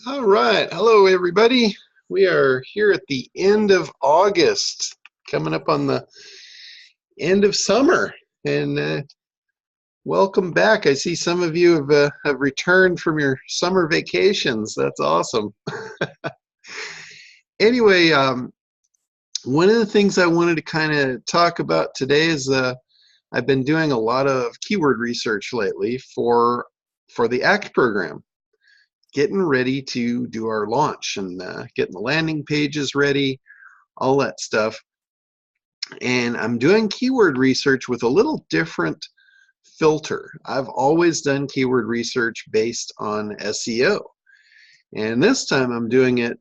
All right. Hello, everybody. We are here at the end of August, coming up on the end of summer. And welcome back. I see some of you have returned from your summer vacations. That's awesome. Anyway, one of the things I wanted to kind of talk about today is I've been doing a lot of keyword research lately for the ACT program, getting ready to do our launch and getting the landing pages ready, all that stuff. And I'm doing keyword research with a little different filter. I've always done keyword research based on SEO. And this time I'm doing it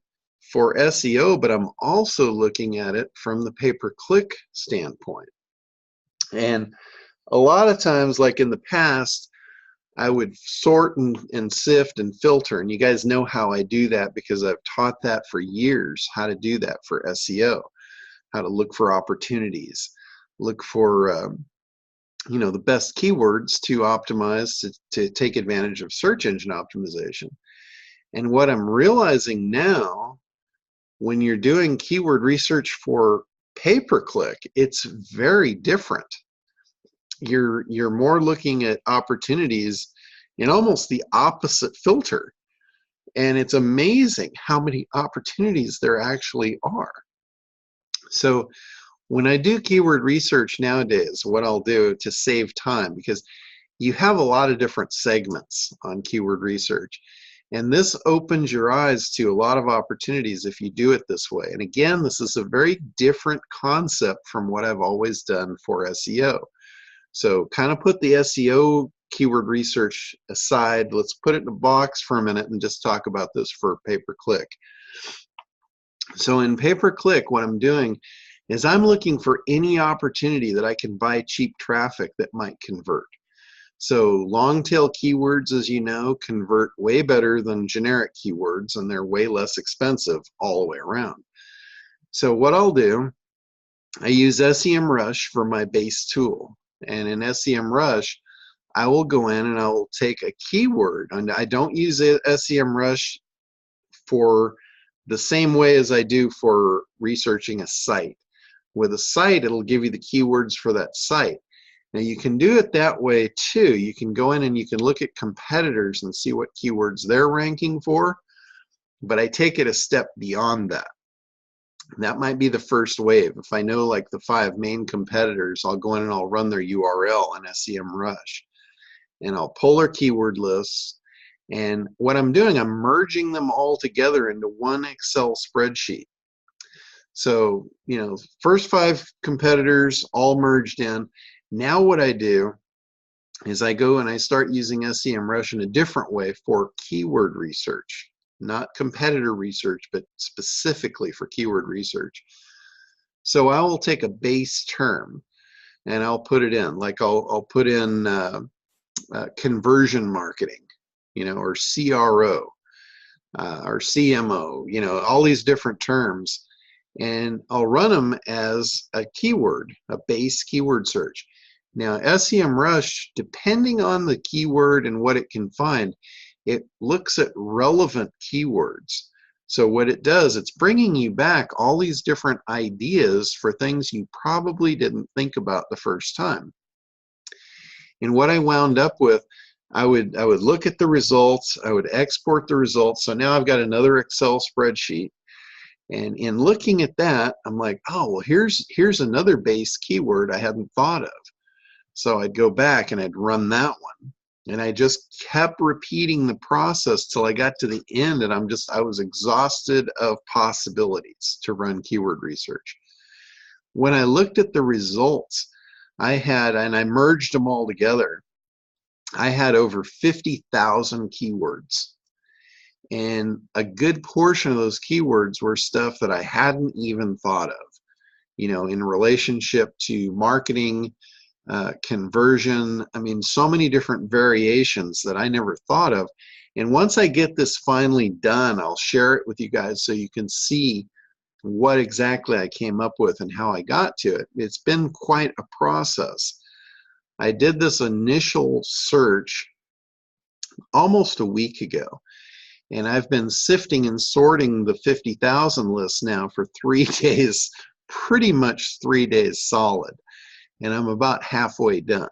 for SEO, but I'm also looking at it from the pay-per-click standpoint. And a lot of times, like in the past, I would sort and sift and filter, and you guys know how I do that because I've taught that for years, how to do that for SEO, how to look for opportunities, look for the best keywords to optimize to take advantage of search engine optimization. And what I'm realizing now, when you're doing keyword research for pay-per-click, it's very different. You're more looking at opportunities in almost the opposite filter. And it's amazing how many opportunities there actually are. So when I do keyword research nowadays, what I'll do to save time, because you have a lot of different segments on keyword research, and this opens your eyes to a lot of opportunities if you do it this way. And again, this is a very different concept from what I've always done for SEO. So kind of put the SEO keyword research aside. Let's put it in a box for a minute and just talk about this for pay-per-click. So in pay-per-click, what I'm doing is I'm looking for any opportunity that I can buy cheap traffic that might convert. So long tail keywords, as you know, convert way better than generic keywords, and they're way less expensive all the way around. So what I'll do, I use SEMrush for my base tool. And in SEMrush, I will go in and I will take a keyword, and I don't use SEMrush for the same way as I do for researching a site. With a site, it'll give you the keywords for that site. Now you can do it that way too. You can go in and you can look at competitors and see what keywords they're ranking for, but I take it a step beyond that. That might be the first wave. If I know like the 5 main competitors, I'll go in and I'll run their URL on SEMrush. And I'll pull their keyword lists. And what I'm doing, I'm merging them all together into one Excel spreadsheet. So, first 5 competitors all merged in. Now what I do is I go and I start using SEMrush in a different way for keyword research. Not competitor research, but specifically for keyword research. So I will take a base term and I'll put it in, like I'll put in conversion marketing, or CRO, or CMO, all these different terms, and I'll run them as a keyword, a base keyword search. Now SEMrush, depending on the keyword and what it can find, it looks at relevant keywords. So what it does, it's bringing you back all these different ideas for things you probably didn't think about the first time. And what I wound up with, I would look at the results, I would export the results. So now I've got another Excel spreadsheet. And in looking at that, I'm like, oh, well, here's another base keyword I hadn't thought of. So I'd go back and I'd run that one. And I just kept repeating the process till I got to the end, and I was exhausted of possibilities to run keyword research. When I looked at the results, and I merged them all together, I had over 50,000 keywords. And a good portion of those keywords were stuff that I hadn't even thought of, in relationship to marketing, conversion. I mean, so many different variations that I never thought of. And once I get this finally done, I'll share it with you guys so you can see what exactly I came up with and how I got to it. It's been quite a process. I did this initial search almost a week ago. And I've been sifting and sorting the 50,000 list now for 3 days, pretty much 3 days solid. And I'm about halfway done.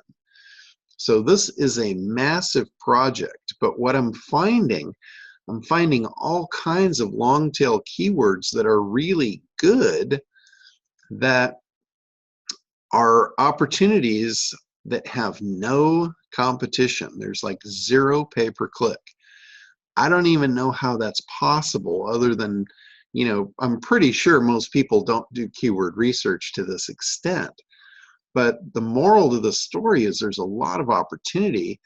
So this is a massive project, but what I'm finding all kinds of long tail keywords that are really good, that are opportunities that have no competition. There's like 0 pay-per-click. I don't even know how that's possible, other than, you know, I'm pretty sure most people don't do keyword research to this extent. But the moral to the story is there's a lot of opportunity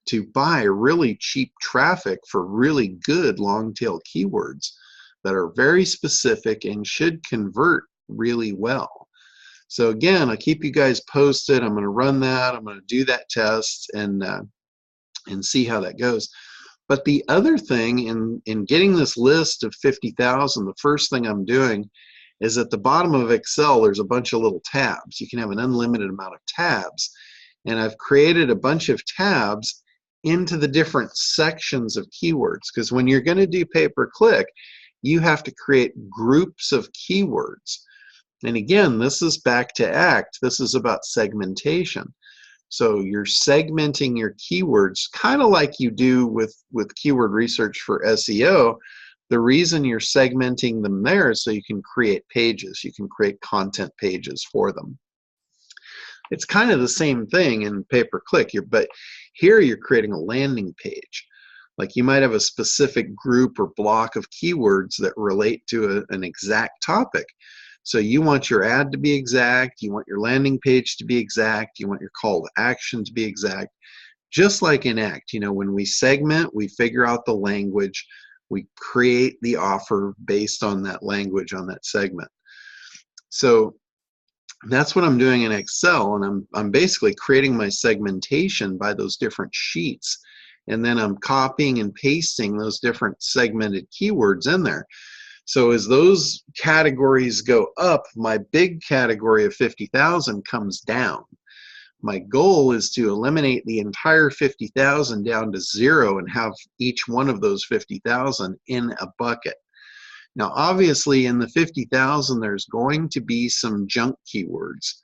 to buy really cheap traffic for really good long tail keywords that are very specific and should convert really well. So again, I'll keep you guys posted. I'm going to run that. I'm going to do that test and see how that goes. But the other thing in getting this list of 50,000, the first thing I'm doing is at the bottom of Excel, there's a bunch of little tabs. You can have an unlimited amount of tabs. And I've created a bunch of tabs into the different sections of keywords, because when you're going to do pay-per-click, you have to create groups of keywords. And again, this is back to ACT. This is about segmentation. So you're segmenting your keywords kind of like you do with keyword research for SEO. The reason you're segmenting them there is so you can create pages. You can create content pages for them. It's kind of the same thing in pay-per-click, but here you're creating a landing page. Like you might have a specific group or block of keywords that relate to an exact topic. So you want your ad to be exact, you want your landing page to be exact, you want your call to action to be exact. Just like in ACT, you know, when we segment, we figure out the language, we create the offer based on that language, on that segment. So that's what I'm doing in Excel, and I'm basically creating my segmentation by those different sheets, and then I'm copying and pasting those different segmented keywords in there. So as those categories go up, my big category of 50,000 comes down. My goal is to eliminate the entire 50,000 down to 0 and have each one of those 50,000 in a bucket. Now, obviously, in the 50,000, there's going to be some junk keywords.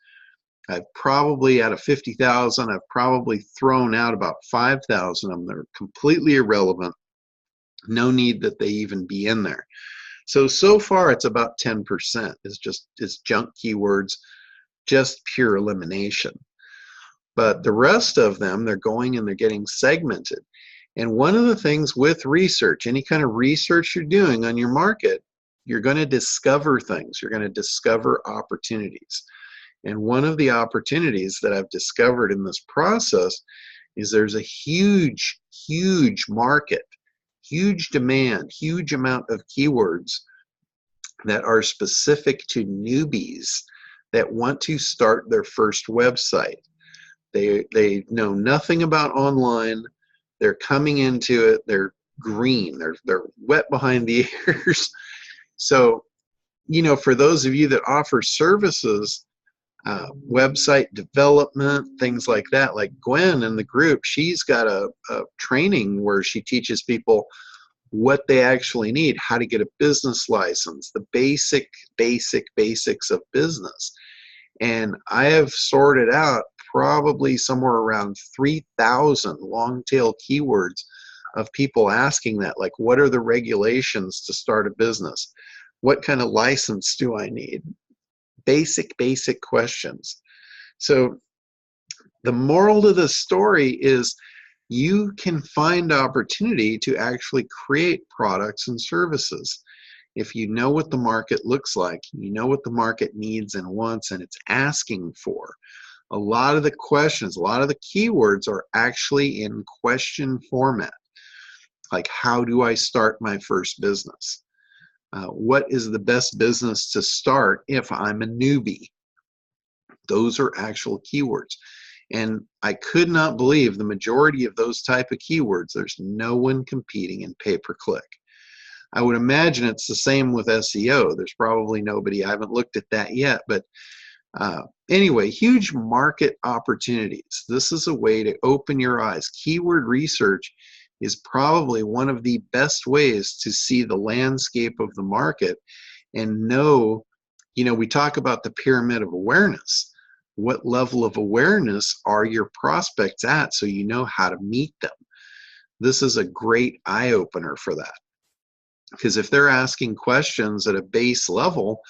I've probably, out of 50,000, I've probably thrown out about 5,000 of them that are completely irrelevant. No need that they even be in there. So far, it's about 10%. It's junk keywords, just pure elimination. But the rest of them, they're going and they're getting segmented. And one of the things with research, any kind of research you're doing on your market, you're going to discover things. You're going to discover opportunities. And one of the opportunities that I've discovered in this process is there's a huge, huge market, huge demand, huge amount of keywords that are specific to newbies that want to start their first website. They know nothing about online. They're coming into it. They're green. They're wet behind the ears. So, you know, for those of you that offer services, website development, things like that, like Gwen in the group, she's got a training where she teaches people what they actually need, how to get a business license, the basics of business. And I have sorted out probably somewhere around 3,000 long tail keywords of people asking that, like, what are the regulations to start a business? What kind of license do I need? Basic questions. So the moral to the story is you can find opportunity to actually create products and services. If you know what the market looks like, you know what the market needs and wants and it's asking for. A lot of the questions, a lot of the keywords are actually in question format. Like, how do I start my first business? What is the best business to start if I'm a newbie? Those are actual keywords. And I could not believe the majority of those type of keywords, there's no one competing in pay-per-click. I would imagine it's the same with SEO. There's probably nobody. I haven't looked at that yet. But anyway, huge market opportunities. This is a way to open your eyes. Keyword research is probably one of the best ways to see the landscape of the market and know, we talk about the pyramid of awareness. What level of awareness are your prospects at so you know how to meet them? This is a great eye-opener for that. Because if they're asking questions at a base level,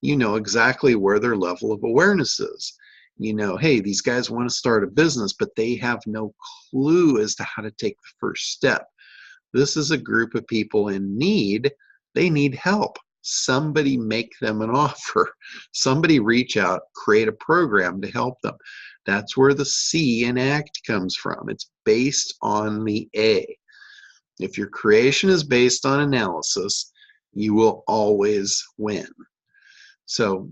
you know exactly where their level of awareness is. Hey, these guys want to start a business, but they have no clue as to how to take the first step. This is a group of people in need. They need help. Somebody make them an offer. Somebody reach out, create a program to help them. That's where the C in ACT comes from. It's based on the A. If your creation is based on analysis, you will always win. So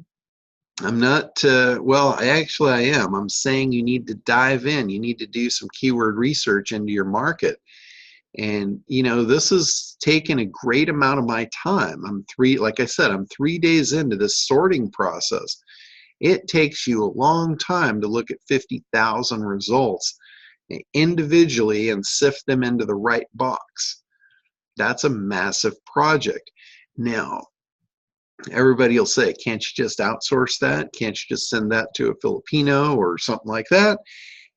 I'm not, well, I am. I'm saying you need to dive in. You need to do some keyword research into your market. And, this has taken a great amount of my time. Like I said, I'm 3 days into this sorting process. It takes you a long time to look at 50,000 results individually and sift them into the right box. That's a massive project. Now, everybody will say, can't you just outsource that? Can't you just send that to a Filipino or something like that?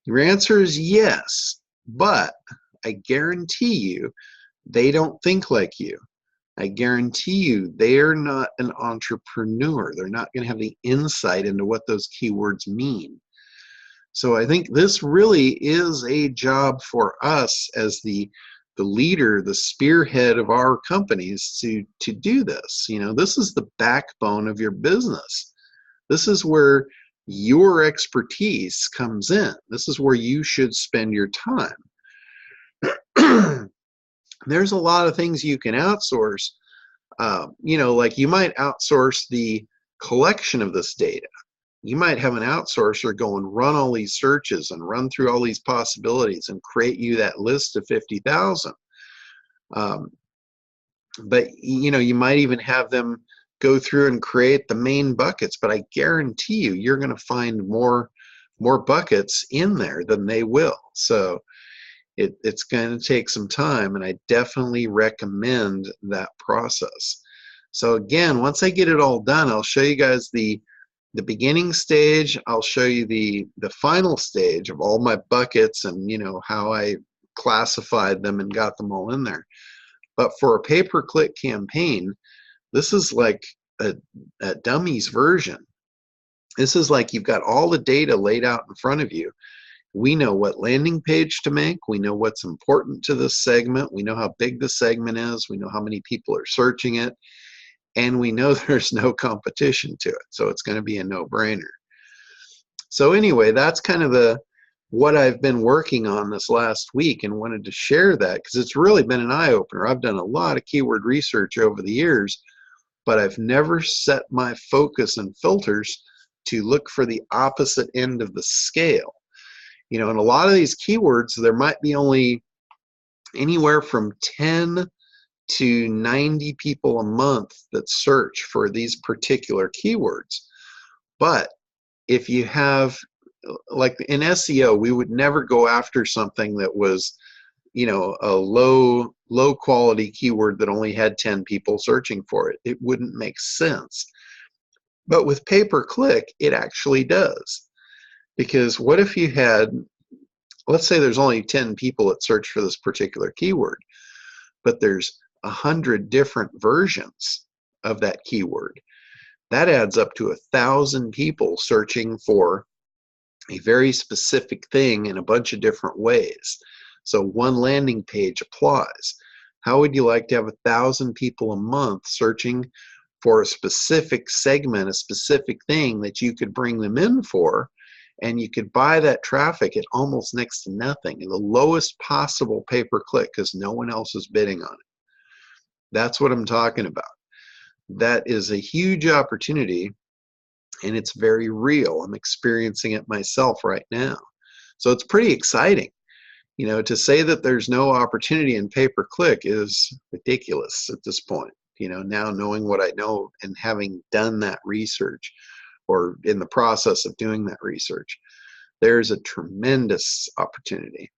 Your answer is yes, but I guarantee you they don't think like you. I guarantee you they're not an entrepreneur. They're not going to have the insight into what those keywords mean. So I think this really is a job for us as the leader, the spearhead of our companies to do this. This is the backbone of your business. This is where your expertise comes in. This is where you should spend your time. There's a lot of things you can outsource. Like you might outsource the collection of this data. You might have an outsourcer go and run all these searches and run through all these possibilities and create you that list of 50,000. But you might even have them go through and create the main buckets. But I guarantee you're going to find more buckets in there than they will. So it's going to take some time, and I definitely recommend that process. So again, once I get it all done, I'll show you guys the beginning stage. I'll show you the final stage of all my buckets and how I classified them and got them all in there. But for a pay-per-click campaign, this is like a dummies version. This is like you've got all the data laid out in front of you. We know what landing page to make. We know what's important to this segment. We know how big the segment is. We know how many people are searching it. And we know there's no competition to it. So it's going to be a no-brainer. So anyway, that's kind of what I've been working on this last week, and wanted to share that because it's really been an eye-opener. I've done a lot of keyword research over the years, but I've never set my focus and filters to look for the opposite end of the scale. In a lot of these keywords, there might be only anywhere from 10 to 90 people a month that search for these particular keywords. But if you have, like in SEO, we would never go after something that was, a low quality keyword that only had 10 people searching for it. It wouldn't make sense. But with pay-per-click, it actually does. Because what if you had, let's say there's only 10 people that search for this particular keyword, but there's 100 different versions of that keyword. That adds up to 1,000 people searching for a very specific thing in a bunch of different ways. So one landing page applies. How would you like to have 1,000 people a month searching for a specific segment, a specific thing that you could bring them in for, and you could buy that traffic at almost next to nothing, in the lowest possible pay-per-click because no one else is bidding on it? That's what I'm talking about. That is a huge opportunity, and it's very real. I'm experiencing it myself right now. So it's pretty exciting. To say that there's no opportunity in pay-per-click is ridiculous at this point. Now knowing what I know and having done that research, or in the process of doing that research, there's a tremendous opportunity.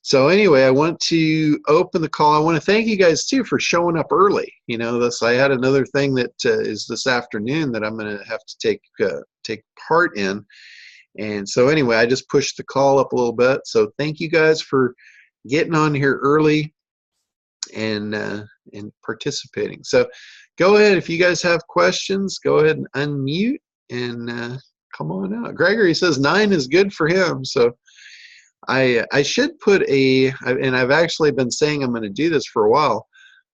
So anyway, I want to open the call. I want to thank you guys too for showing up early. You know, this I had another thing that is this afternoon that I'm going to have to take part in. And so anyway, I just pushed the call up a little bit. So thank you guys for getting on here early and participating. So go ahead, if you guys have questions, go ahead and unmute and come on out. Gregory says 9 is good for him. So I should put and I've actually been saying I'm going to do this for a while,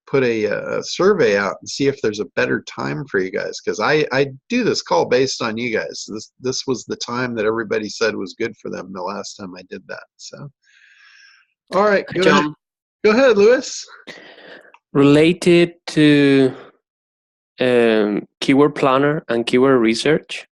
put a survey out and see if there's a better time for you guys, because I do this call based on you guys. This was the time that everybody said was good for them the last time I did that. So, all right, go ahead. Go ahead, Louis. Related to keyword planner and keyword research,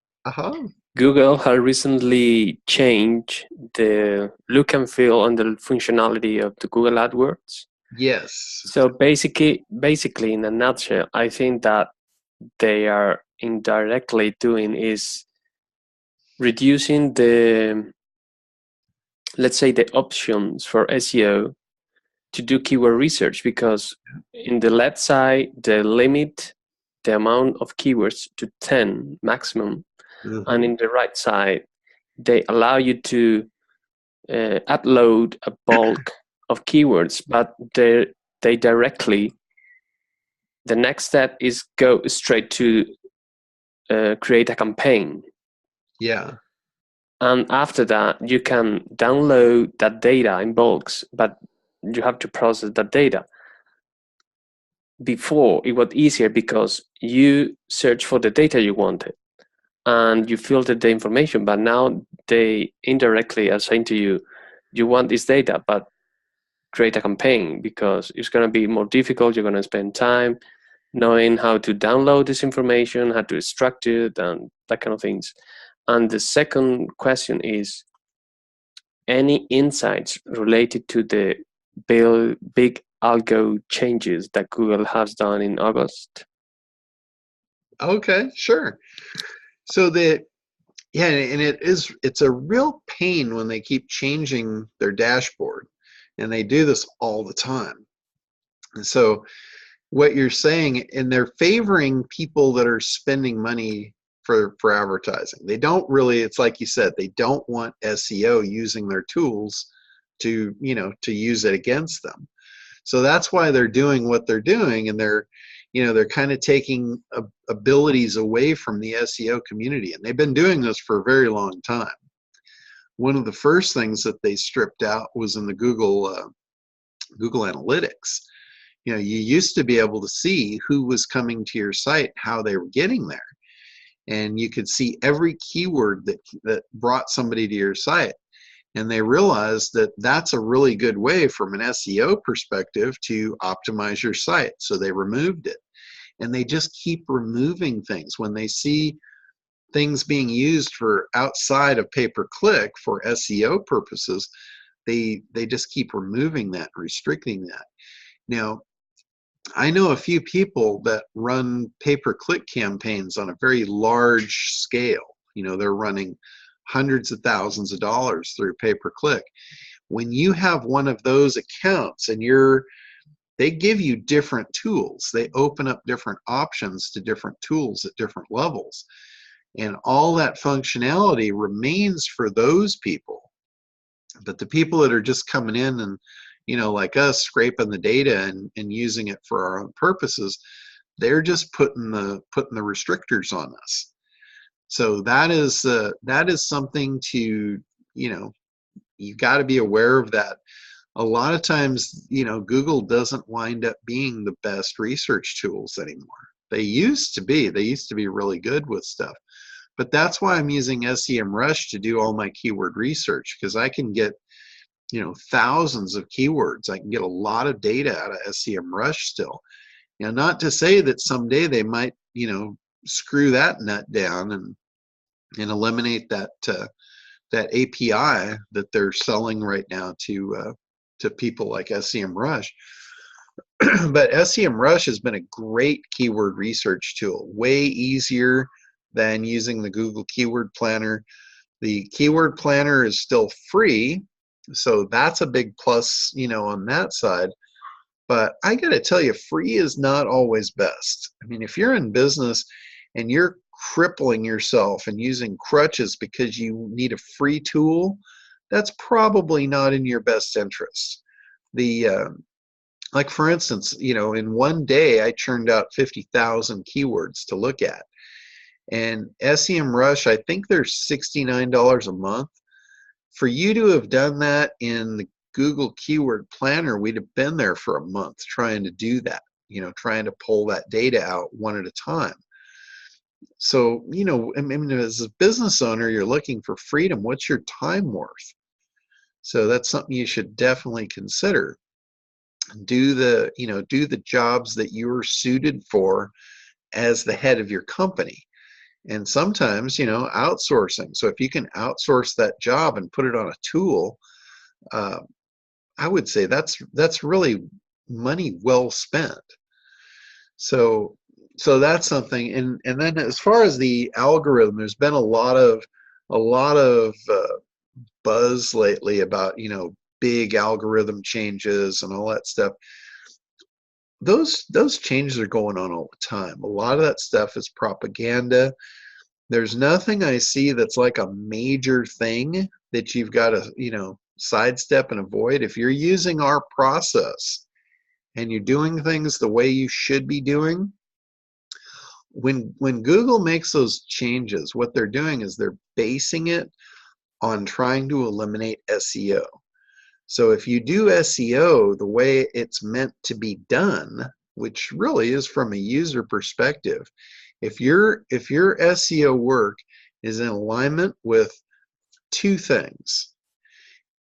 Google has recently changed the look and feel and the functionality of the Google AdWords. Yes. So basically, in a nutshell, I think that they are indirectly doing is reducing the, let's say, the options for SEO to do keyword research, because in the left side, they limit the amount of keywords to 10 maximum. And in the right side, they allow you to upload a bulk of keywords, but they directly, the next step is go straight to create a campaign. Yeah. And after that, you can download that data in bulks, but you have to process that data. Before, it was easier because you search for the data you wanted and you filtered the information, but now they indirectly are saying to you, you want this data, but create a campaign, because it's going to be more difficult. You're going to spend time knowing how to download this information, how to extract it, and that kind of things. And the second question is, any insights related to the big algo changes that Google has done in August? Okay, sure. So and it's a real pain when they keep changing their dashboard, and they do this all the time. And so what you're saying, and they're favoring people that are spending money for advertising. They don't really, it's like you said, they don't want SEO using their tools to use it against them. So that's why they're doing what they're doing, and they're kind of taking abilities away from the SEO community, and they've been doing this for a very long time. One of the first things that they stripped out was in the Google Analytics. You used to be able to see who was coming to your site, how they were getting there, and you could see every keyword that brought somebody to your site. And they realized that that's a really good way from an SEO perspective to optimize your site. So they removed it. And they just keep removing things. When they see things being used for outside of pay-per-click for SEO purposes, they just keep removing that, restricting that. Now, I know a few people that run pay-per-click campaigns on a very large scale. They're running hundreds of thousands of dollars through pay-per-click. When you have one of those accounts and they give you different tools, they open up different options to different tools at different levels, and all that functionality remains for those people. But the people that are just coming in and like us, scraping the data and using it for our own purposes, they're just putting the restrictors on us. So that is something to, you've got to be aware of that. A lot of times, Google doesn't wind up being the best research tools anymore. They used to be really good with stuff. But that's why I'm using SEMrush to do all my keyword research, because I can get, thousands of keywords. I can get a lot of data out of SEMrush still. Not to say that someday they might, screw that nut down and eliminate that API that they're selling right now to people like SEMrush. But SEMrush has been a great keyword research tool, way easier than using the Google Keyword Planner. The Keyword Planner is still free, So that's a big plus, on that side. But I got to tell you, free is not always best. I mean, if you're in business and you're crippling yourself and using crutches because you need a free tool, that's probably not in your best interest. The Like for instance, in one day I churned out 50,000 keywords to look at, and SEMrush, I think they're $69 a month. For you to have done that in the Google Keyword Planner, we'd have been there for a month trying to do that, trying to pull that data out one at a time. So, I mean, as a business owner, you're looking for freedom. What's your time worth? So that's something you should definitely consider. Do the jobs that you're suited for as the head of your company. And sometimes, outsourcing. So if you can outsource that job and put it on a tool, uh, I would say that's really money well spent. So that's something. And then as far as the algorithm, there's been a lot of buzz lately about big algorithm changes and all that stuff. Those changes are going on all the time. A lot of that stuff is propaganda. There's nothing I see that's like a major thing that you've got to, sidestep and avoid. If you're using our process and you're doing things the way you should be doing, when Google makes those changes, what they're doing is they're basing it on trying to eliminate SEO. So if you do SEO the way it's meant to be done, which really is from a user perspective, if your SEO work is in alignment with two things,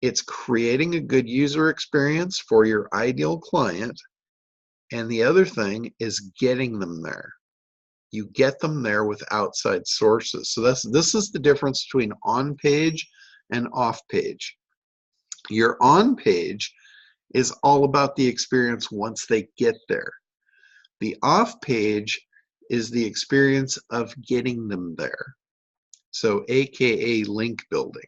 it's creating a good user experience for your ideal client, and the other thing is getting them there. You get them there with outside sources. So this is the difference between on page and off page. Your on page is all about the experience once they get there. The off page is the experience of getting them there. So AKA link building.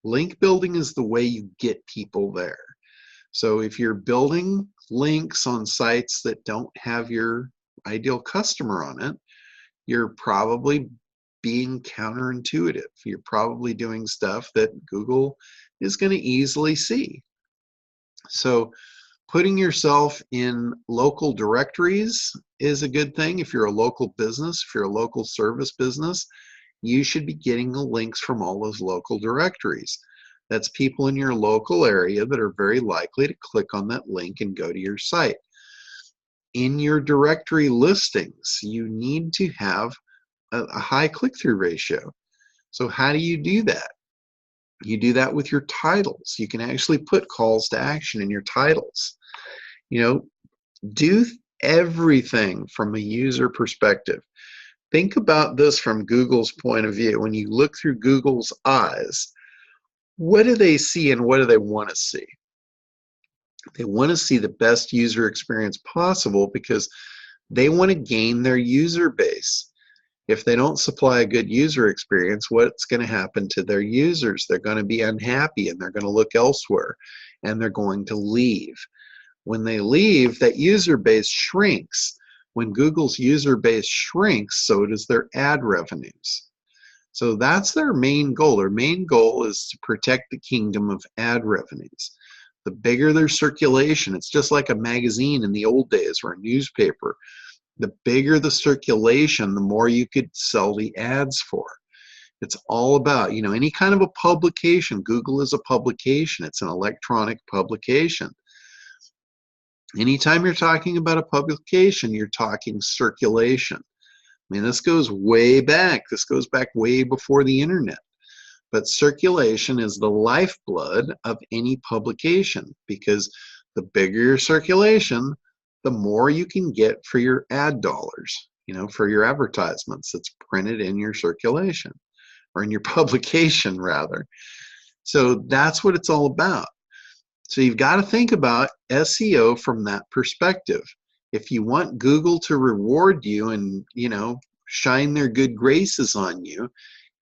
Link building is the way you get people there. So if you're building links on sites that don't have your ideal customer on it, you're probably being counterintuitive. You're probably doing stuff that Google is going to easily see. So putting yourself in local directories is a good thing. If you're a local business, if you're a local service business, you should be getting the links from all those local directories. That's people in your local area that are very likely to click on that link and go to your site. In your directory listings, you need to have a high click-through ratio. So how do you do that? You do that with your titles. You can actually put calls to action in your titles. Do everything from a user perspective. Think about this from Google's point of view. When you look through Google's eyes, what do they see and what do they want to see? They want to see the best user experience possible because they want to gain their user base. If they don't supply a good user experience, what's going to happen to their users? They're going to be unhappy and they're going to look elsewhere and they're going to leave. When they leave, that user base shrinks. When Google's user base shrinks, so does their ad revenues. So that's their main goal. Their main goal is to protect the kingdom of ad revenues. The bigger their circulation, it's just like a magazine in the old days or a newspaper. The bigger the circulation, the more you could sell the ads for. It's all about, any kind of a publication. Google is a publication. It's an electronic publication. Anytime you're talking about a publication, you're talking circulation. I mean, this goes way back. This goes back way before the internet. But circulation is the lifeblood of any publication, because the bigger your circulation, the more you can get for your ad dollars, for your advertisements that's printed in your circulation, or in your publication rather. So that's what it's all about. So you've got to think about SEO from that perspective. If you want Google to reward you and, shine their good graces on you,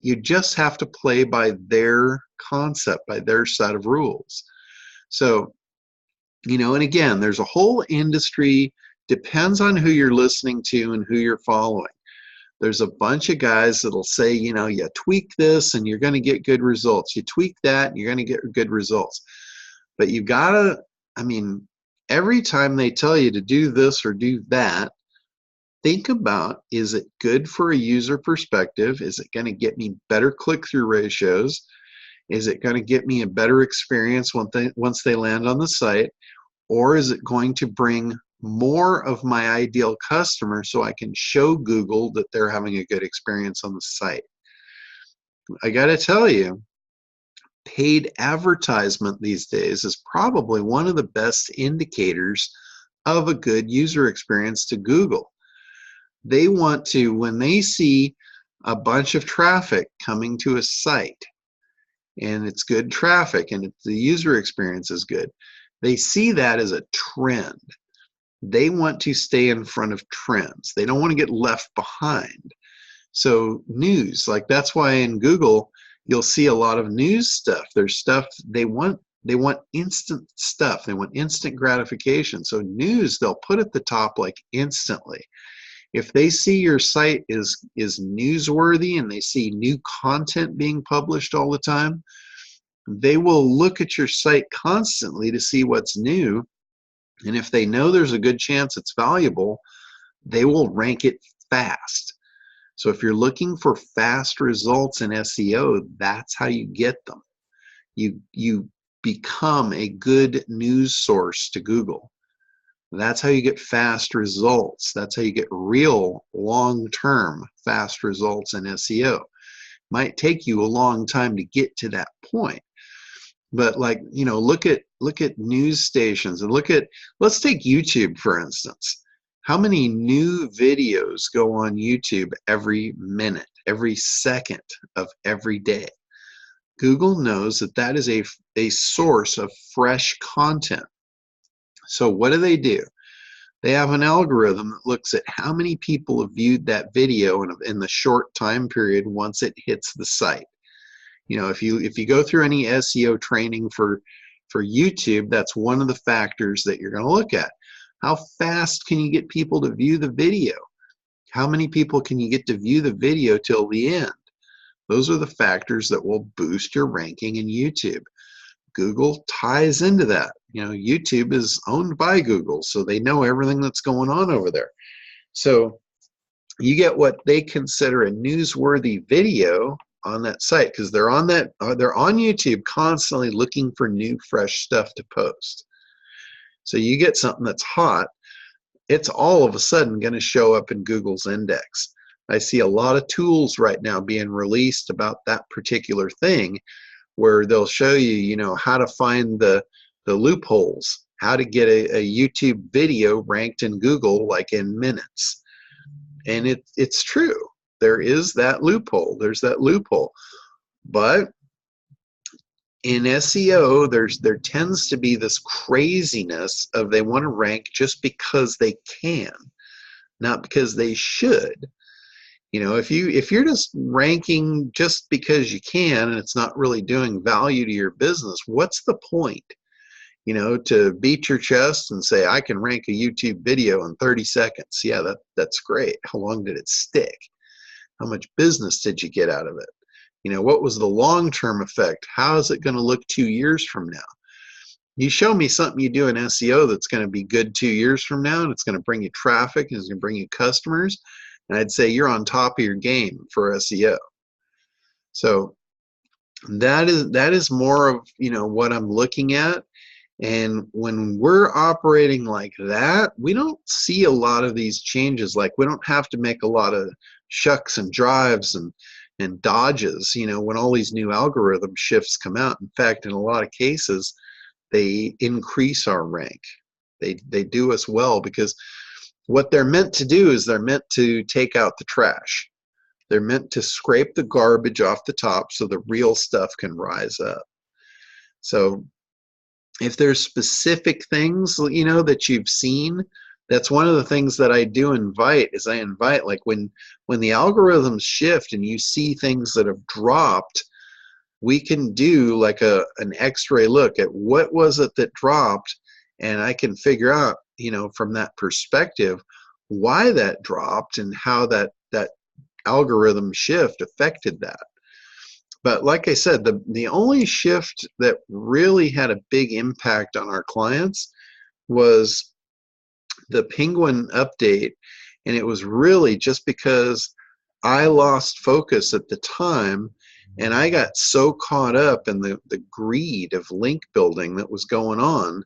You just have to play by their concept, by their set of rules. So, and again, there's a whole industry, depends on who you're listening to and who you're following. There's a bunch of guys that'll say, you tweak this and you're going to get good results. You tweak that and you're going to get good results. But you gotta, every time they tell you to do this or do that, think about, is it good for a user perspective? Is it going to get me better click-through ratios? Is it going to get me a better experience once they land on the site? Or is it going to bring more of my ideal customer so I can show Google that they're having a good experience on the site? I got to tell you, paid advertisement these days is probably one of the best indicators of a good user experience to Google. They want to, when they see a bunch of traffic coming to a site and it's good traffic and the user experience is good, they see that as a trend. They want to stay in front of trends. They don't want to get left behind. So news, like that's why in Google, you'll see a lot of news stuff. There's stuff they want instant stuff. They want instant gratification. So news, they'll put at the top like instantly. If they see your site is newsworthy and they see new content being published all the time, they will look at your site constantly to see what's new. And if they know there's a good chance it's valuable, they will rank it fast. So if you're looking for fast results in SEO, that's how you get them. You become a good news source to Google. That's how you get fast results. That's how you get real long-term fast results in SEO. Might take you a long time to get to that point. But look at news stations and let's take YouTube for instance. How many new videos go on YouTube every minute, every second of every day? Google knows that is a source of fresh content. So what do? They have an algorithm that looks at how many people have viewed that video in the short time period once it hits the site. If you go through any SEO training for YouTube, that's one of the factors that you're going to look at. How fast can you get people to view the video? How many people can you get to view the video till the end? Those are the factors that will boost your ranking in YouTube. Google ties into that. YouTube is owned by Google, so they know everything that's going on over there. So you get what they consider a newsworthy video on that site because they're on YouTube constantly looking for new, fresh stuff to post. So you get something that's hot, it's all of a sudden going to show up in Google's index. I see a lot of tools right now being released about that particular thing where they'll show you, how to find the loopholes, how to get a YouTube video ranked in Google like in minutes. And it's true. There is that loophole. There's that loophole. But in SEO, there tends to be this craziness of they want to rank just because they can, not because they should. If you're just ranking just because you can and it's not really doing value to your business, what's the point? To beat your chest and say, I can rank a YouTube video in 30 seconds. Yeah, that's great. How long did it stick? How much business did you get out of it? What was the long-term effect? How is it going to look 2 years from now? You show me something you do in SEO that's going to be good 2 years from now, and it's going to bring you traffic, and it's going to bring you customers, and I'd say you're on top of your game for SEO. So that is more of what I'm looking at. And when we're operating like that, we don't see a lot of these changes. Like we don't have to make a lot of shucks and drives and dodges, when all these new algorithm shifts come out. In fact, in a lot of cases, they increase our rank. They do us well because what they're meant to do is they're meant to take out the trash. They're meant to scrape the garbage off the top so the real stuff can rise up. So if there's specific things, that you've seen That's one of the things that I do invite, is I invite, like when the algorithms shift and you see things that have dropped, we can do like an x-ray look at what was it that dropped, and I can figure out, from that perspective, why that dropped and how that algorithm shift affected that. But like I said, the only shift that really had a big impact on our clients was the Penguin update, and it was really just because I lost focus at the time, and I got so caught up in the greed of link building that was going on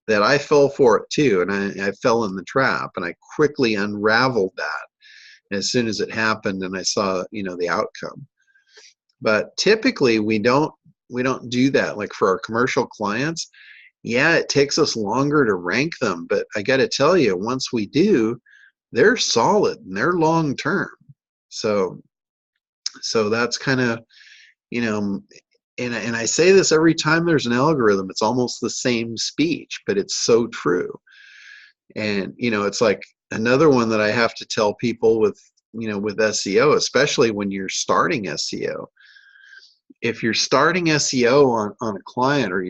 that I fell for it too, and I fell in the trap, and I quickly unraveled that as soon as it happened and I saw, the outcome. But typically we don't do that. Like for our commercial clients, yeah, it takes us longer to rank them, but I got to tell you, once we do, they're solid and they're long term. So that's kind of, and I say this every time there's an algorithm, it's almost the same speech, but it's so true. And it's like another one that I have to tell people with SEO, especially when you're starting SEO. If you're starting SEO on a client, or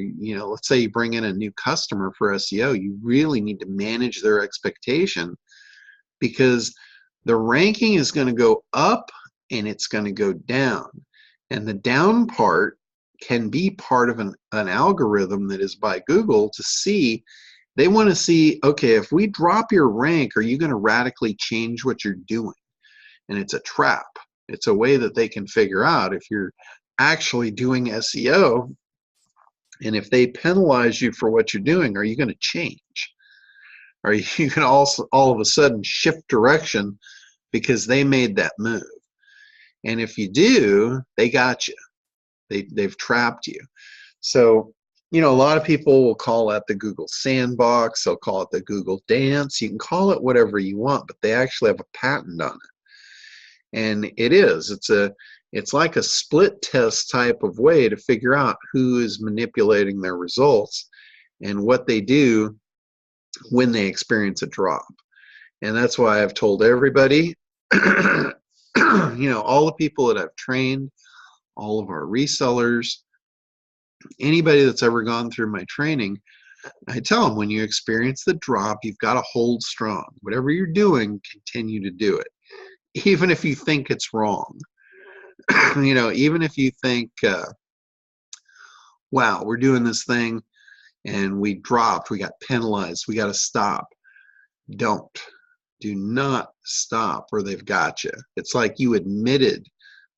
let's say you bring in a new customer for SEO, you really need to manage their expectation, because the ranking is going to go up and it's going to go down. And the down part can be part of an algorithm that is by Google to see. They want to see, okay, if we drop your rank, are you going to radically change what you're doing? And it's a trap. It's a way that they can figure out if you're actually doing SEO, and if they penalize you for what you're doing, are you going to change? Are you going to also all of a sudden shift direction because they made that move? And if you do, they got you. They've trapped you. So, a lot of people will call that the Google sandbox. They'll call it the Google dance. You can call it whatever you want, but they actually have a patent on it. And it's like a split test type of way to figure out who is manipulating their results and what they do when they experience a drop. And that's why I've told everybody, all the people that I've trained, all of our resellers, anybody that's ever gone through my training, I tell them, when you experience the drop, you've got to hold strong. Whatever you're doing, continue to do it, even if you think it's wrong. Even if you think, wow, we're doing this thing and we dropped, we got penalized, we got to stop. Do not stop, or they've got you. It's like you admitted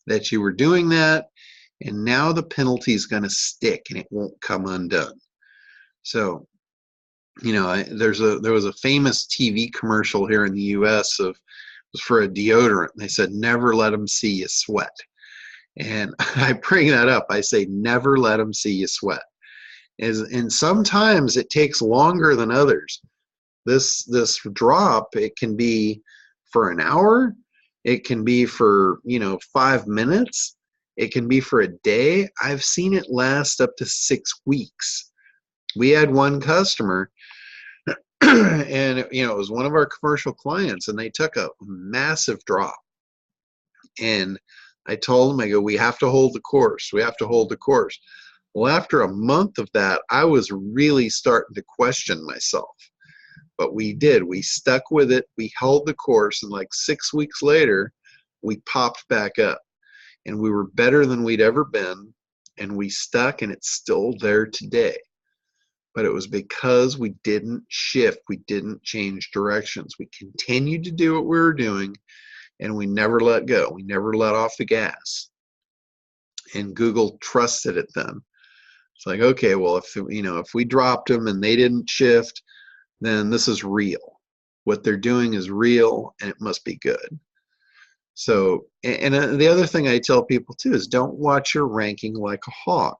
that you were doing that, and now the penalty is going to stick and it won't come undone. So, there was a famous TV commercial here in the U.S. It was for a deodorant. They said, never let them see you sweat. And I bring that up. I say, never let them see you sweat. And sometimes it takes longer than others. This drop, it can be for an hour. It can be for, 5 minutes. It can be for a day. I've seen it last up to 6 weeks. We had one customer, and it was one of our commercial clients, and they took a massive drop. And I told them, I go, we have to hold the course. We have to hold the course. Well, after a month of that, I was really starting to question myself. But we did. We stuck with it. We held the course, and like 6 weeks later, we popped back up. And we were better than we'd ever been. And we stuck, and it's still there today. But it was because we didn't shift. We didn't change directions. We continued to do what we were doing, and we never let go. We never let off the gas. And Google trusted it then. It's like, okay, well, if we dropped them and they didn't shift, then this is real. What they're doing is real, and it must be good. So, and the other thing I tell people too is, don't watch your ranking like a hawk.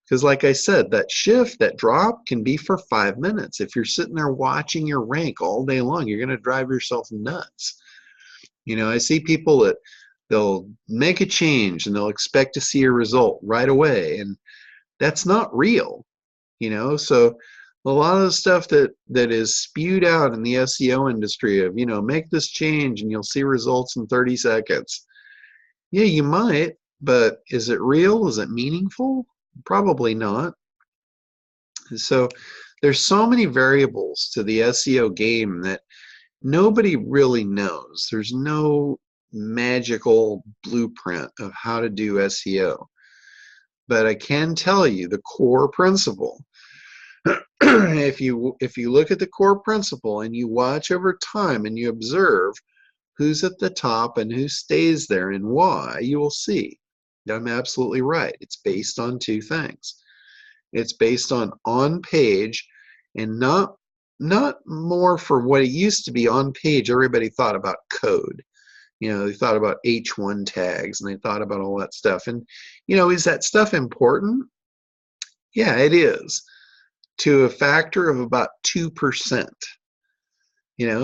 Because like I said, that shift, that drop can be for 5 minutes. If you're sitting there watching your rank all day long, you're going to drive yourself nuts. I see people that they'll make a change and they'll expect to see a result right away. And that's not real. So A lot of the stuff that is spewed out in the SEO industry of, make this change and you'll see results in 30 seconds. Yeah, you might, but is it real? Is it meaningful? Probably not. So there's so many variables to the SEO game that nobody really knows. There's no magical blueprint of how to do SEO. But I can tell you the core principle. If you look at the core principle and you watch over time and you observe who's at the top and who stays there and why, you will see I'm absolutely right. It's based on two things. It's based on page, and not more for what it used to be. On page, everybody thought about code. They thought about H1 tags and they thought about all that stuff. And, is that stuff important? Yeah, it is, to a factor of about 2%.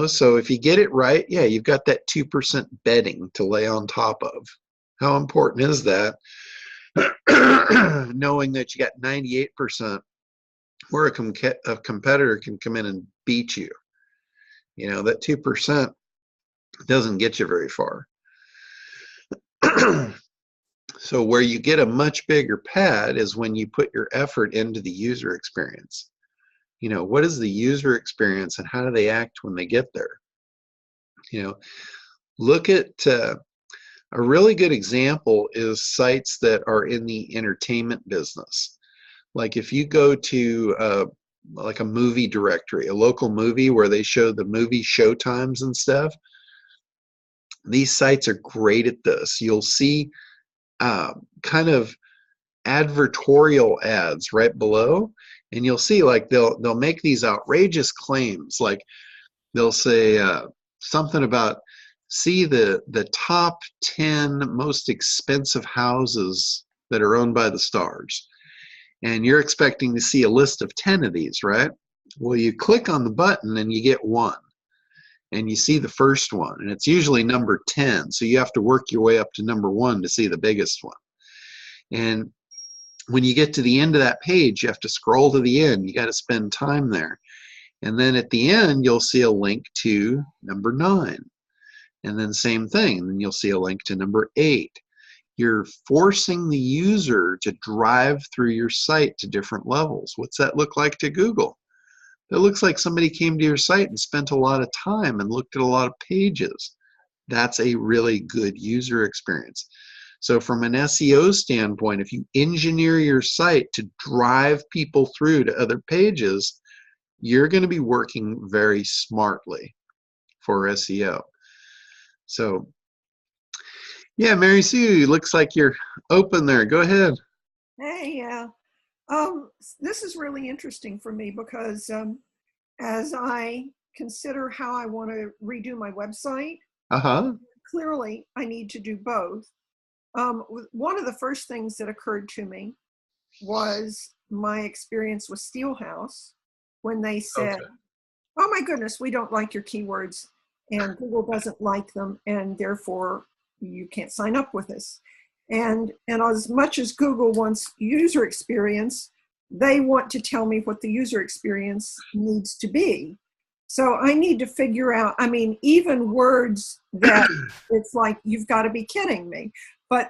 So if you get it right, yeah, you've got that 2% bedding to lay on top of. How important is that? Knowing that you got 98% where a competitor can come in and beat you. That 2% doesn't get you very far. So where you get a much bigger pad is when you put your effort into the user experience. What is the user experience and how do they act when they get there? Look at a really good example is sites that are in the entertainment business. Like if you go to like a movie directory, a local movie where they show the movie showtimes and stuff, these sites are great at this. You'll see kind of advertorial ads right below, and you'll see like they'll make these outrageous claims. Like they'll say something about, see the top 10 most expensive houses that are owned by the stars. And you're expecting to see a list of 10 of these, right? Well, you click on the button and you get one. And you see the first one, and it's usually number 10. So you have to work your way up to number 1 to see the biggest one. And when you get to the end of that page, you have to scroll to the end. You got to spend time there. And then at the end, you'll see a link to number 9. And then same thing. And then you'll see a link to number 8. You're forcing the user to drive through your site to different levels. What's that look like to Google? It looks like somebody came to your site and spent a lot of time and looked at a lot of pages. That's a really good user experience. So from an SEO standpoint, if you engineer your site to drive people through to other pages, you're going to be working very smartly for SEO. So yeah, Mary Sue, looks like you're open there. Go ahead. Hey, yeah. This is really interesting for me because as I consider how I want to redo my website, clearly I need to do both. One of the first things that occurred to me was my experience with Steelhouse when they said, oh my goodness, we don't like your keywords and Google doesn't like them and therefore you can't sign up with us. And as much as Google wants user experience, they want to tell me what the user experience needs to be. So I need to figure out, I mean, even words that it's like, you've got to be kidding me. But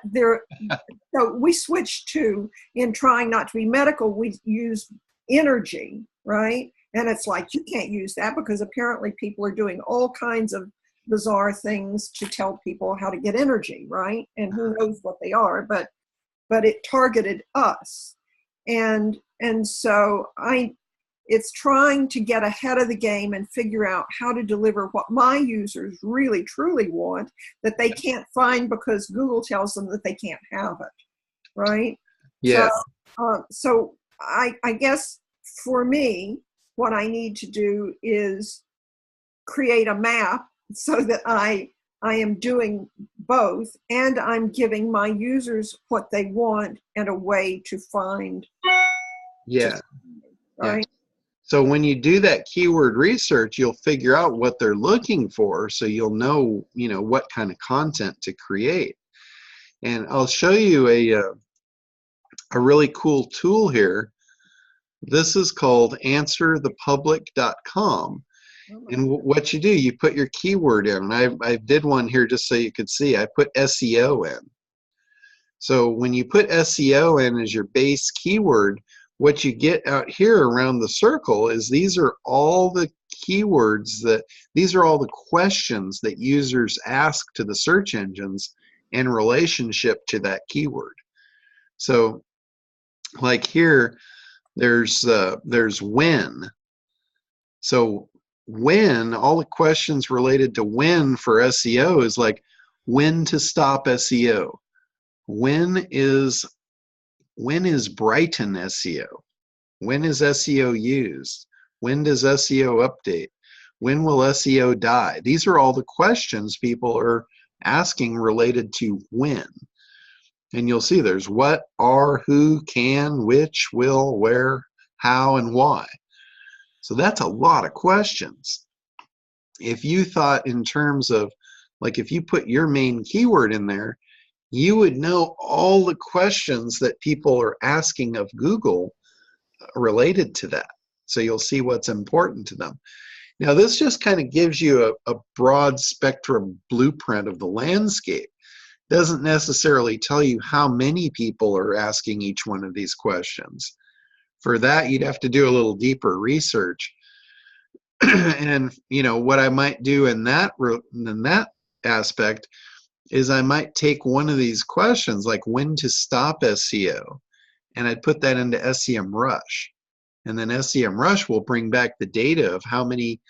so we switched to, in trying not to be medical, we use energy, right? And it's like, you can't use that because apparently people are doing all kinds of bizarre things to tell people how to get energy, right? And who knows what they are, but it targeted us. And so it's trying to get ahead of the game and figure out how to deliver what my users really truly want that they can't find because Google tells them that they can't have it, right? Yeah. So I guess for me, what I need to do is create a map so that I am doing both and I'm giving my users what they want and a way to find. Yeah. Right. Yeah. So when you do that keyword research, you'll figure out what they're looking for, so you'll know, what kind of content to create. And I'll show you a really cool tool here This is called answerthepublic.com. And what you do, you put your keyword in. And I did one here just so you could see. I put SEO in. So when you put SEO in as your base keyword, what you get out here around the circle is these are all the keywords these are all the questions that users ask to the search engines in relationship to that keyword. So like here, there's when. So when, all the questions related to when for SEO is like when to stop SEO. When is Brighton SEO? When is SEO used? When does SEO update? When will SEO die? These are all the questions people are asking related to when. And you'll see there's what, are, who, can, which, will, where, how, and why. So that's a lot of questions. If you thought in terms of, like if you put your main keyword in there, you would know all the questions that people are asking of Google related to that. So you'll see what's important to them. Now this just kind of gives you a broad spectrum blueprint of the landscape. Doesn't necessarily tell you how many people are asking each one of these questions. For that, you'd have to do a little deeper research. And what I might do in that aspect is I might take one of these questions, like when to stop SEO, and I'd put that into SEMrush. And then SEMrush will bring back the data of how many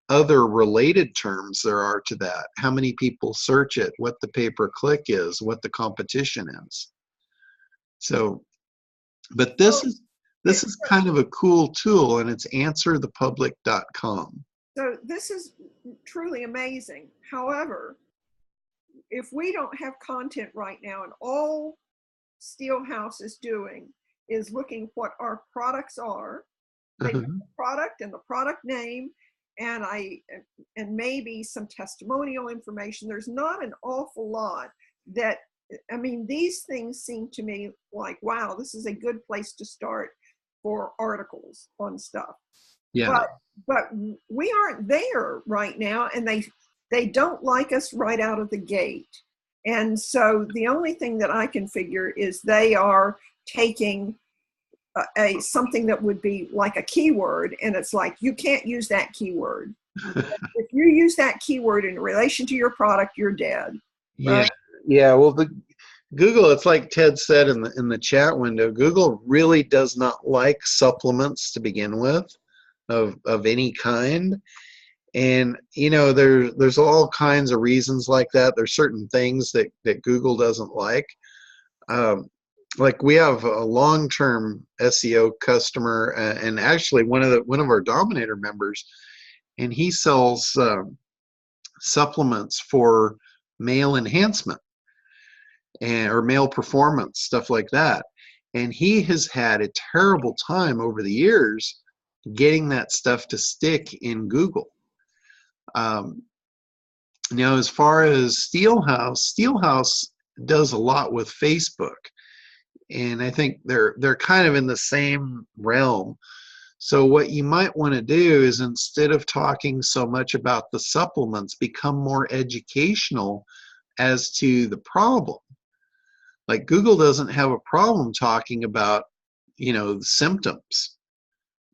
other related terms there are to that, how many people search it, what the pay-per-click is, what the competition is. So, but this is kind of a cool tool, and it's answerthepublic.com. So this is truly amazing. However, if we don't have content right now, and all Steelhouse is doing is looking what our products are, they put the product and the product name, and maybe some testimonial information. There's not an awful lot that, I mean, these things seem to me like, wow, this is a good place to start for articles on stuff. Yeah. But we aren't there right now, and they don't like us right out of the gate. And so the only thing that I can figure is they are taking something that would be like a keyword, and it's like, you can't use that keyword. If you use that keyword in relation to your product, you're dead. Right? Yeah. Well, Google, it's like Ted said in the chat window, Google really does not like supplements to begin with of any kind. And there's all kinds of reasons like that. There's certain things that Google doesn't like. Like we have a long-term SEO customer, and actually one of our Dominator members, and he sells supplements for male enhancement or male performance, stuff like that. And he has had a terrible time over the years getting that stuff to stick in Google. Now, as far as Steelhouse does a lot with Facebook, and I think they're kind of in the same realm. So what you might want to do is, instead of talking so much about the supplements, become more educational as to the problem. Like Google doesn't have a problem talking about, the symptoms.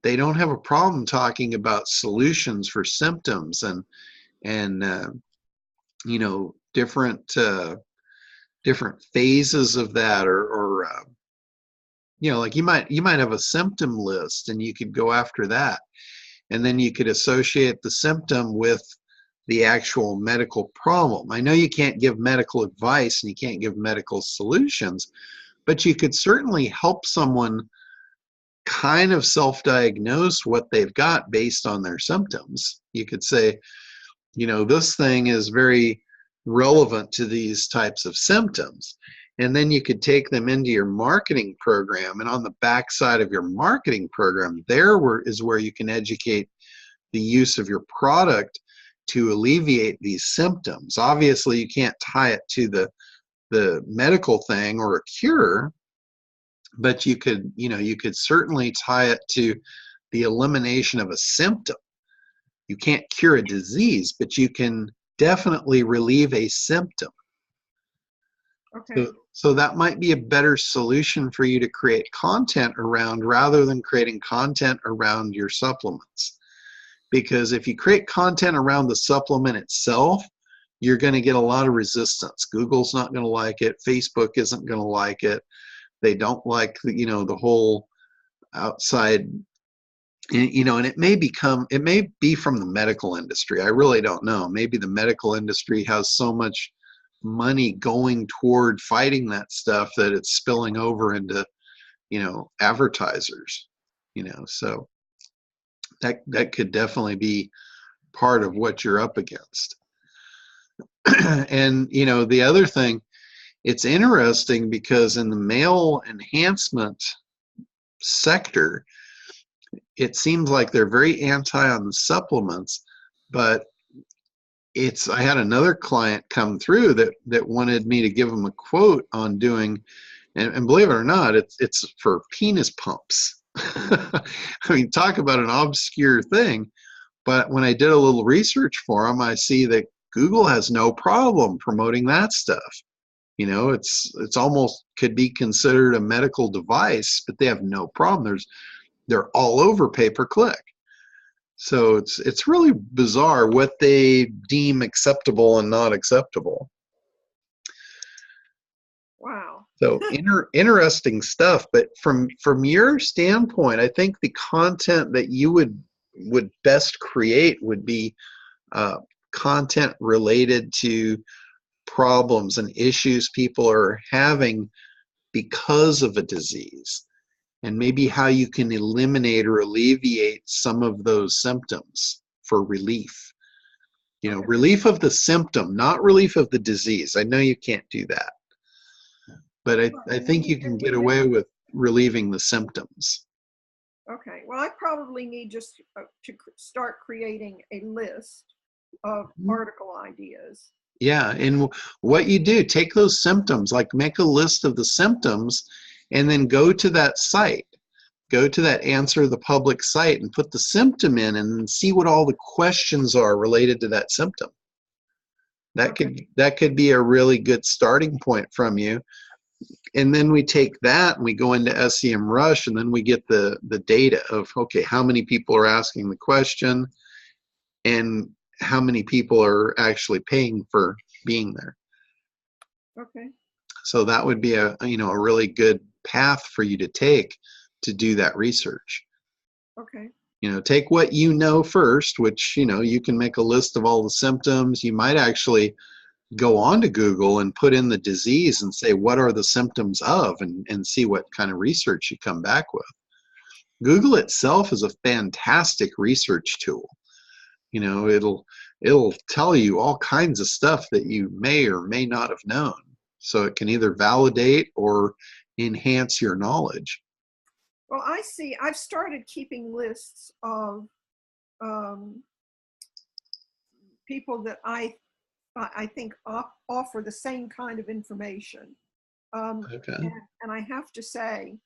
They don't have a problem talking about solutions for symptoms and different phases of that, or like you might have a symptom list, and you could go after that, and then you could associate the symptom with the actual medical problem. I know you can't give medical advice and you can't give medical solutions, but you could certainly help someone kind of self-diagnose what they've got based on their symptoms. You could say, this thing is very relevant to these types of symptoms. And then you could take them into your marketing program, and on the back side of your marketing program, is where you can educate the use of your product to alleviate these symptoms. Obviously, you can't tie it to the medical thing or a cure, but you could, you could certainly tie it to the elimination of a symptom. You can't cure a disease, but you can definitely relieve a symptom. Okay. So that might be a better solution for you to create content around, rather than creating content around your supplements. Because if you create content around the supplement itself, you're going to get a lot of resistance. Google's not going to like it. Facebook isn't going to like it. They don't like the whole outside, and it may be from the medical industry. I really don't know. Maybe the medical industry has so much money going toward fighting that stuff that it's spilling over into, advertisers, so that could definitely be part of what you're up against. And, the other thing, it's interesting because in the male enhancement sector, it seems like they're very anti on the supplements, but I had another client come through that wanted me to give them a quote on doing, and believe it or not, it's for penis pumps. I mean, talk about an obscure thing, but when I did a little research for them, I see that Google has no problem promoting that stuff. It's almost could be considered a medical device, but they have no problem. They're all over pay-per-click. So it's really bizarre what they deem acceptable and not acceptable. Wow. So interesting stuff. But from your standpoint, I think the content that you would best create would be content related to problems and issues people are having because of a disease, and maybe how you can eliminate or alleviate some of those symptoms for relief. Relief of the symptom, not relief of the disease. I know you can't do that, but I think you can get away with relieving the symptoms. Okay. Well, I probably need just to start creating a list of article ideas. Yeah, and what you do, take those symptoms, like make a list of the symptoms, and then go to that site. Go to that Answer the Public site and put the symptom in and see what all the questions are related to that symptom. That could be a really good starting point from you. And then we take that and we go into SEMrush, and then we get the data of, okay, how many people are asking the question and how many people are actually paying for being there. Okay. So that would be a really good path for you to take to do that research. Okay. Take what you know first, which, you can make a list of all the symptoms. You might actually go on to Google and put in the disease and say, what are the symptoms of, and see what kind of research you come back with. Google itself is a fantastic research tool. It'll tell you all kinds of stuff that you may or may not have known. So it can either validate or enhance your knowledge. Well, I see. I've started keeping lists of people that I think offer the same kind of information. Okay. And I have to say,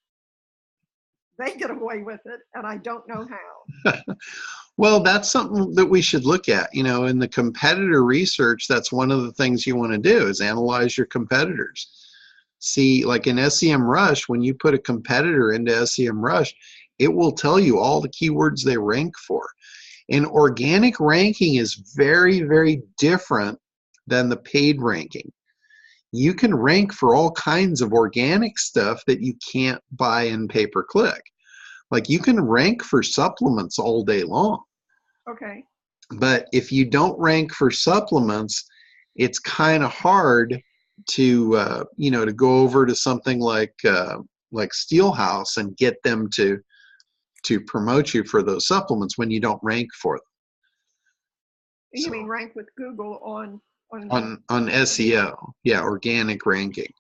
they get away with it, and I don't know how. Well, that's something that we should look at. In the competitor research, that's one of the things you want to do is analyze your competitors. See, like in SEMrush, when you put a competitor into SEMrush, it will tell you all the keywords they rank for. And organic ranking is very, very different than the paid ranking. You can rank for all kinds of organic stuff that you can't buy in pay-per-click. Like you can rank for supplements all day long. Okay. But if you don't rank for supplements, it's kind of hard to to go over to something like Steelhouse and get them to promote you for those supplements when you don't rank for them. You mean rank with Google on SEO? Yeah, organic ranking.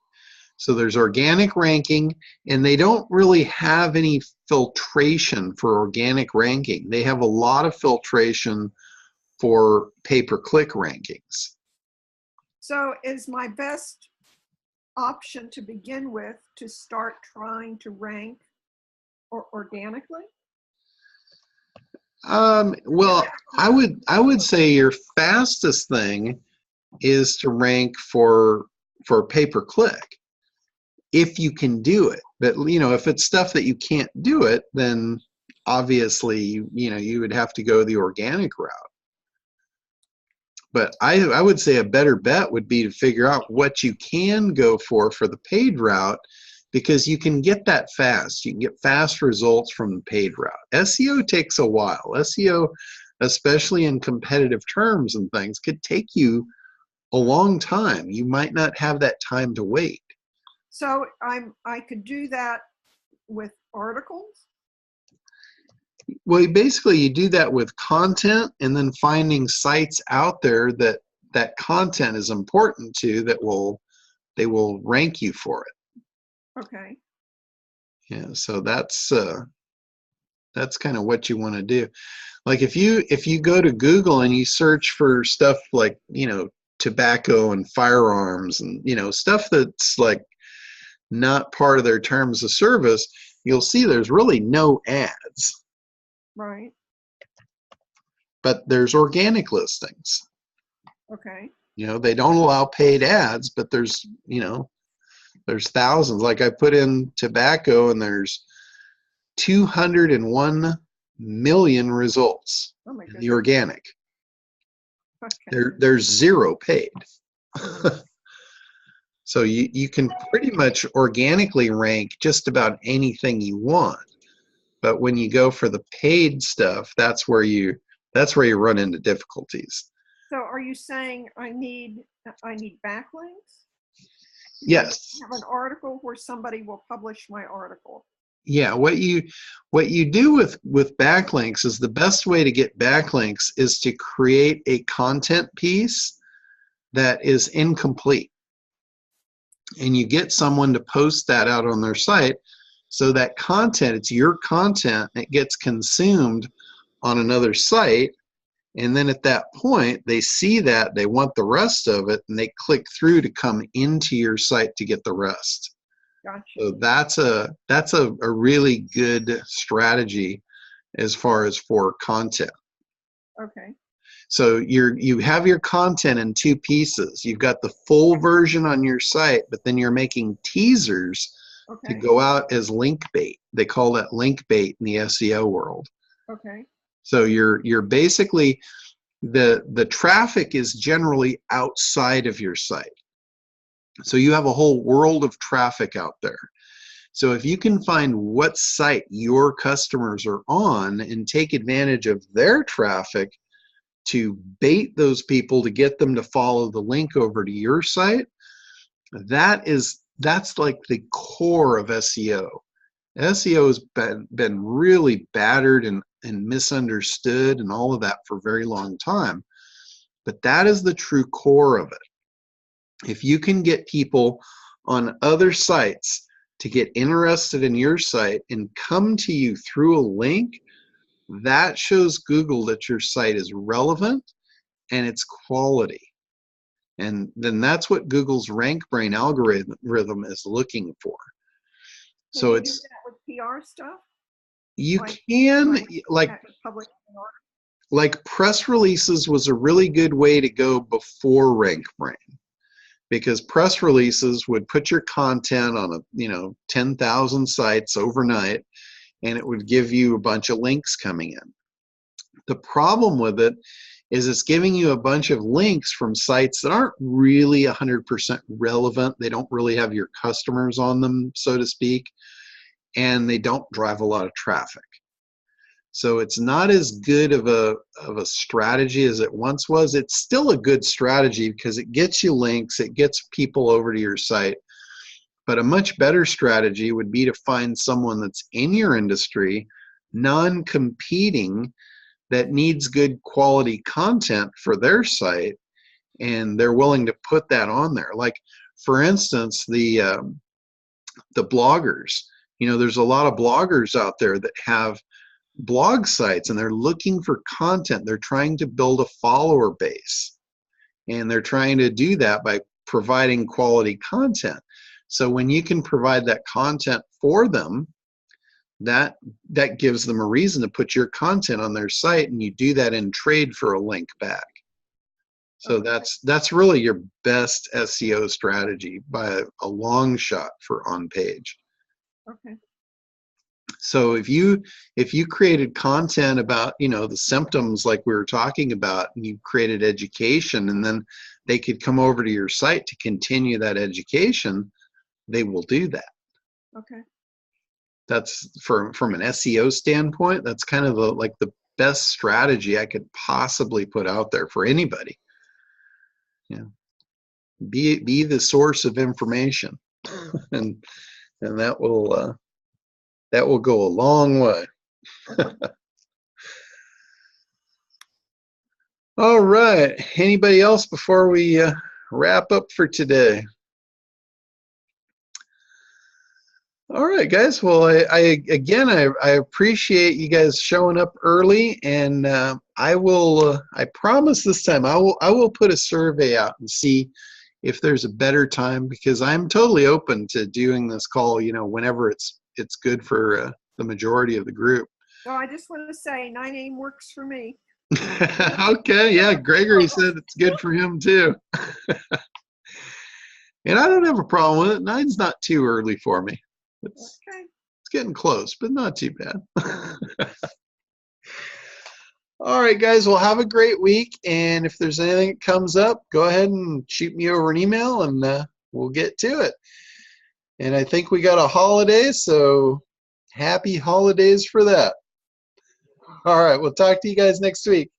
So there's organic ranking, and they don't really have any filtration for organic ranking. They have a lot of filtration for pay-per-click rankings. So is my best option to begin with to start trying to rank organically? Well, I would say your fastest thing is to rank for pay-per-click if you can do it. But if it's stuff that you can't do it, then obviously you would have to go the organic route. But I would say a better bet would be to figure out what you can go for the paid route, because you can get that fast. You can get fast results from the paid route. SEO takes a while. SEO, especially in competitive terms and things, could take you a long time. You might not have that time to wait. So I could do that with articles? Well, basically you do that with content, and then finding sites out there that content is important to, that they will rank you for it. Okay. Yeah, so that's kind of what you want to do. Like if you go to Google and you search for stuff like tobacco and firearms and stuff that's like not part of their terms of service, you'll see there's really no ads. Right. But there's organic listings. Okay. They don't allow paid ads, but there's thousands. Like I put in tobacco and there's 201 million results in the organic. Okay. There's zero paid. So you can pretty much organically rank just about anything you want. But when you go for the paid stuff, that's where you run into difficulties. So are you saying I need backlinks? Yes. I have an article where somebody will publish my article. Yeah, what you do with backlinks is, the best way to get backlinks is to create a content piece that is incomplete. And you get someone to post that out on their site, so that content, it's your content, it gets consumed on another site, and then at that point they see that, they want the rest of it, and they click through to come into your site to get the rest. Gotcha. So that's a really good strategy as far as for content. Okay. So you have your content in two pieces. You've got the full version on your site, but then you're making teasers to go out as link bait. They call that link bait in the SEO world. Okay. So you're basically, the traffic is generally outside of your site. So you have a whole world of traffic out there. So if you can find what site your customers are on and take advantage of their traffic to bait those people to get them to follow the link over to your site, that's like the core of SEO. SEO has been really battered and misunderstood and all of that for a very long time. But that is the true core of it. If you can get people on other sites to get interested in your site and come to you through a link, that shows Google that your site is relevant and it's quality. And then that's what Google's rank brain algorithm is looking for. So it's do that with PR stuff? You can, like press releases was a really good way to go before rank brain, because press releases would put your content on 10,000 sites overnight, and it would give you a bunch of links coming in. The problem with it is it's giving you a bunch of links from sites that aren't really 100% relevant. They don't really have your customers on them, so to speak, and they don't drive a lot of traffic. So it's not as good of a strategy as it once was. It's still a good strategy because it gets you links, it gets people over to your site. But a much better strategy would be to find someone that's in your industry, non-competing, that needs good quality content for their site, and they're willing to put that on there. Like, for instance, the bloggers. There's a lot of bloggers out there that have blog sites, and they're looking for content. They're trying to build a follower base, and they're trying to do that by providing quality content. So when you can provide that content for them, that gives them a reason to put your content on their site, and you do that in trade for a link back. So that's really your best SEO strategy by a long shot for on page. Okay. So if you created content about, you know, the symptoms like we were talking about, and you created education, and then they could come over to your site to continue that education, they will do that. Okay. That's from an SEO standpoint, that's kind of the best strategy I could possibly put out there for anybody. Yeah. Be the source of information, and that will go a long way. All right. Anybody else before we wrap up for today? All right, guys. Well, I appreciate you guys showing up early, and I will. I promise this time I will put a survey out and see if there's a better time, because I'm totally open to doing this call, you know, whenever it's good for the majority of the group. So I just want to say 9 a.m. works for me. Okay, yeah, Gregory said it's good for him too. And I don't have a problem with it. 9's not too early for me. It's getting close, but not too bad. All right, guys, well, have a great week. And if there's anything that comes up, go ahead and shoot me over an email, and we'll get to it. And I think we got a holiday, so happy holidays for that. All right, we'll talk to you guys next week.